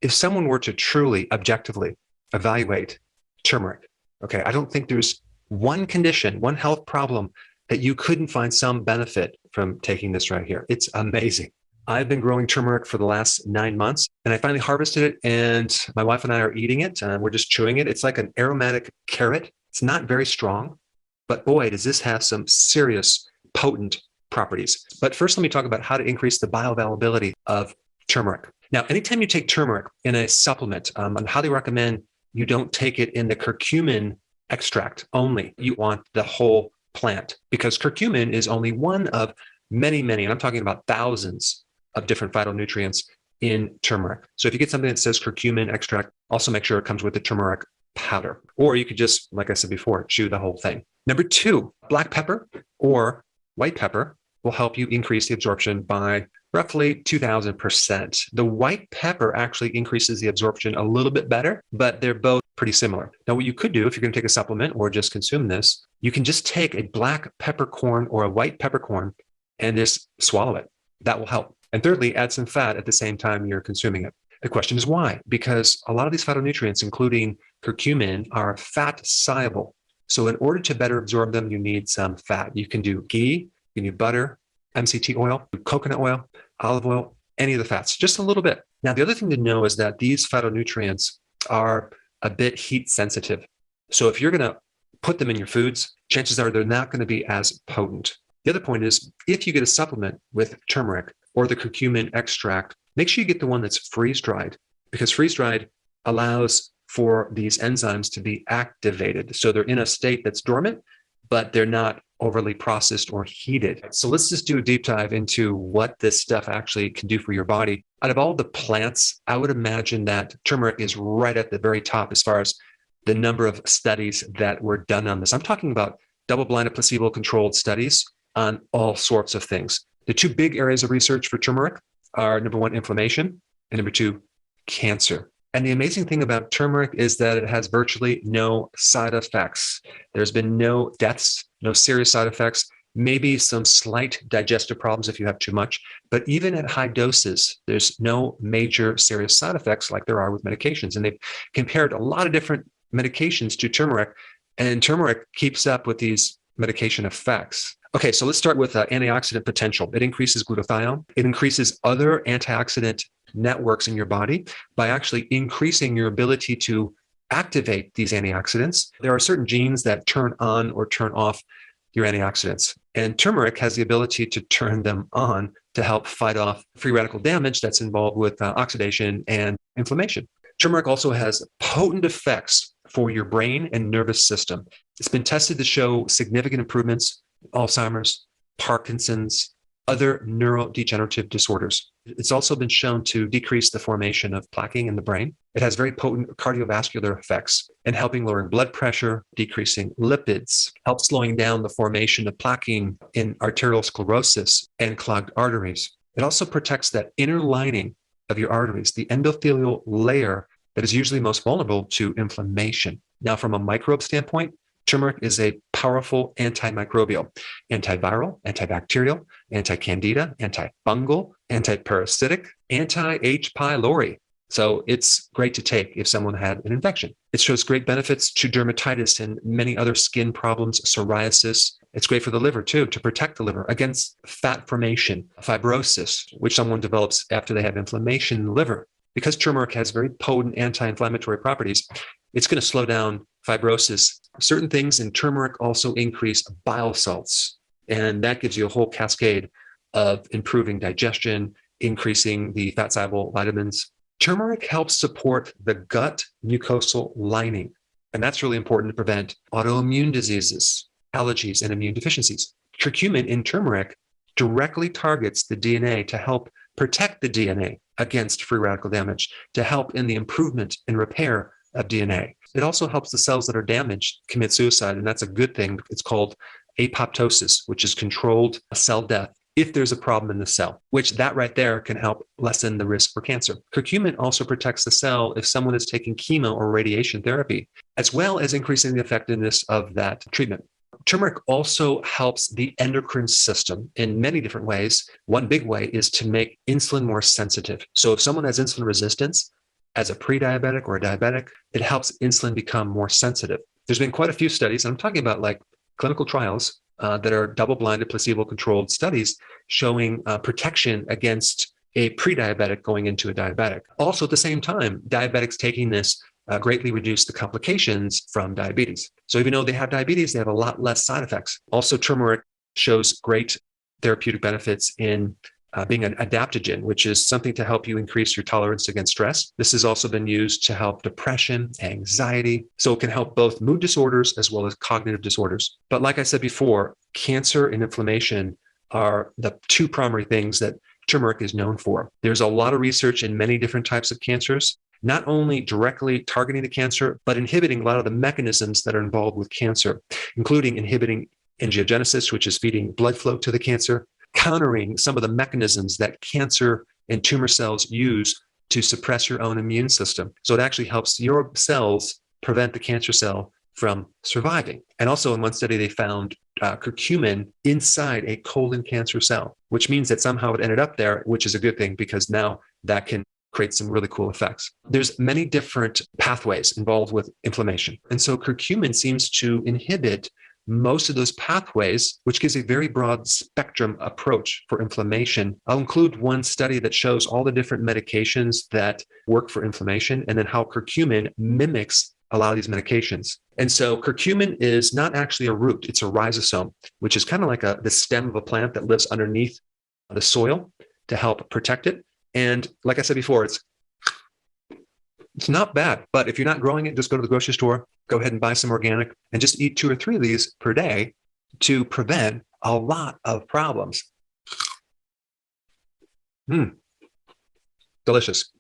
if someone were to truly objectively evaluate turmeric, okay, I don't think there's one condition, one health problem that you couldn't find some benefit from taking this right here. It's amazing. I've been growing turmeric for the last 9 months, and I finally harvested it, and my wife and I are eating it, and we're just chewing it. It's like an aromatic carrot. It's not very strong, but boy, does this have some serious potent properties. But first, let me talk about how to increase the bioavailability of turmeric. Now, anytime you take turmeric in a supplement, I highly recommend you don't take it in the curcumin extract only. You want the whole plant, because curcumin is only one of many, and I'm talking about thousands of different phytonutrients in turmeric. So if you get something that says curcumin extract, also make sure it comes with the turmeric powder. Or you could just, like I said before, chew the whole thing. Number 2, black pepper or white pepper will help you increase the absorption by roughly 2,000%. The white pepper actually increases the absorption a little bit better, but they're both pretty similar. Now, what you could do if you're going to take a supplement or just consume this, you can just take a black peppercorn or a white peppercorn and just swallow it. That will help. And thirdly, add some fat at the same time you're consuming it. The question is why? Because a lot of these phytonutrients, including curcumin, are fat soluble. So in order to better absorb them, you need some fat. You can do ghee, you can do butter, MCT oil, coconut oil, olive oil, any of the fats, just a little bit. Now, the other thing to know is that these phytonutrients are a bit heat sensitive. So if you're going to put them in your foods, chances are they're not going to be as potent. The other point is, if you get a supplement with turmeric or the curcumin extract, make sure you get the one that's freeze-dried, because freeze-dried allows for these enzymes to be activated. So they're in a state that's dormant, but they're not overly processed or heated. So let's just do a deep dive into what this stuff actually can do for your body. Out of all the plants, I would imagine that turmeric is right at the very top as far as the number of studies that were done on this. I'm talking about double-blinded, placebo-controlled studies on all sorts of things. The 2 big areas of research for turmeric are, number 1, inflammation, and number 2, cancer. And the amazing thing about turmeric is that it has virtually no side effects. There's been no deaths, no serious side effects, maybe some slight digestive problems if you have too much. But even at high doses, there's no major serious side effects like there are with medications. And they've compared a lot of different medications to turmeric, and turmeric keeps up with these medication effects. Okay, so let's start with antioxidant potential. It increases glutathione. It increases other antioxidant networks in your body by actually increasing your ability to activate these antioxidants. There are certain genes that turn on or turn off your antioxidants, and turmeric has the ability to turn them on to help fight off free radical damage that's involved with oxidation and inflammation. Turmeric also has potent effects for your brain and nervous system. It's been tested to show significant improvements in Alzheimer's, Parkinson's, other neurodegenerative disorders. It's also been shown to decrease the formation of plaquing in the brain. It has very potent cardiovascular effects in helping lowering blood pressure, decreasing lipids, helps slowing down the formation of plaquing in arterial sclerosis and clogged arteries. It also protects that inner lining of your arteries, the endothelial layer that is usually most vulnerable to inflammation. Now, from a microbe standpoint, turmeric is a powerful antimicrobial, antiviral, antibacterial, anti-candida, antifungal, antiparasitic, anti-H. pylori. So it's great to take if someone had an infection. It shows great benefits to dermatitis and many other skin problems, psoriasis. It's great for the liver too, to protect the liver against fat formation, fibrosis, which someone develops after they have inflammation in the liver. Because turmeric has very potent anti-inflammatory properties, it's going to slow down fibrosis. Certain things in turmeric also increase bile salts, and that gives you a whole cascade of improving digestion, increasing the fat-soluble vitamins. Turmeric helps support the gut mucosal lining, and that's really important to prevent autoimmune diseases, allergies, and immune deficiencies. Curcumin in turmeric directly targets the DNA to help protect the DNA against free radical damage, to help in the improvement and repair of DNA. It also helps the cells that are damaged commit suicide, and that's a good thing. It's called apoptosis, which is controlled cell death if there's a problem in the cell, which that right there can help lessen the risk for cancer. Curcumin also protects the cell if someone is taking chemo or radiation therapy, as well as increasing the effectiveness of that treatment. Turmeric also helps the endocrine system in many different ways. One big way is to make insulin more sensitive. So if someone has insulin resistance, as a pre-diabetic or a diabetic. It helps insulin become more sensitive. There's been quite a few studies, and I'm talking about like clinical trials that are double-blinded, placebo-controlled studies showing protection against a pre-diabetic going into a diabetic. Also, at the same time, diabetics taking this greatly reduce the complications from diabetes. So even though they have diabetes, they have a lot less side effects. Also, turmeric shows great therapeutic benefits in being an adaptogen, which is something to help you increase your tolerance against stress. This has also been used to help depression, anxiety. So it can help both mood disorders as well as cognitive disorders. But like I said before, cancer and inflammation are the two primary things that turmeric is known for. There's a lot of research in many different types of cancers, not only directly targeting the cancer, but inhibiting a lot of the mechanisms that are involved with cancer, including inhibiting angiogenesis, which is feeding blood flow to the cancer, countering some of the mechanisms that cancer and tumor cells use to suppress your own immune system. So it actually helps your cells prevent the cancer cell from surviving. And also in one study, they found curcumin inside a colon cancer cell, which means that somehow it ended up there, which is a good thing because now that can create some really cool effects. There's many different pathways involved with inflammation. And so curcumin seems to inhibit most of those pathways, which gives a very broad spectrum approach for inflammation. I'll include one study that shows all the different medications that work for inflammation and then how curcumin mimics a lot of these medications. And so curcumin is not actually a root, it's a rhizosome, which is kind of like the stem of a plant that lives underneath the soil to help protect it. And like I said before, it's not bad, but if you're not growing it, just go to the grocery store, go ahead and buy some organic and just eat 2 or 3 of these per day to prevent a lot of problems. Delicious.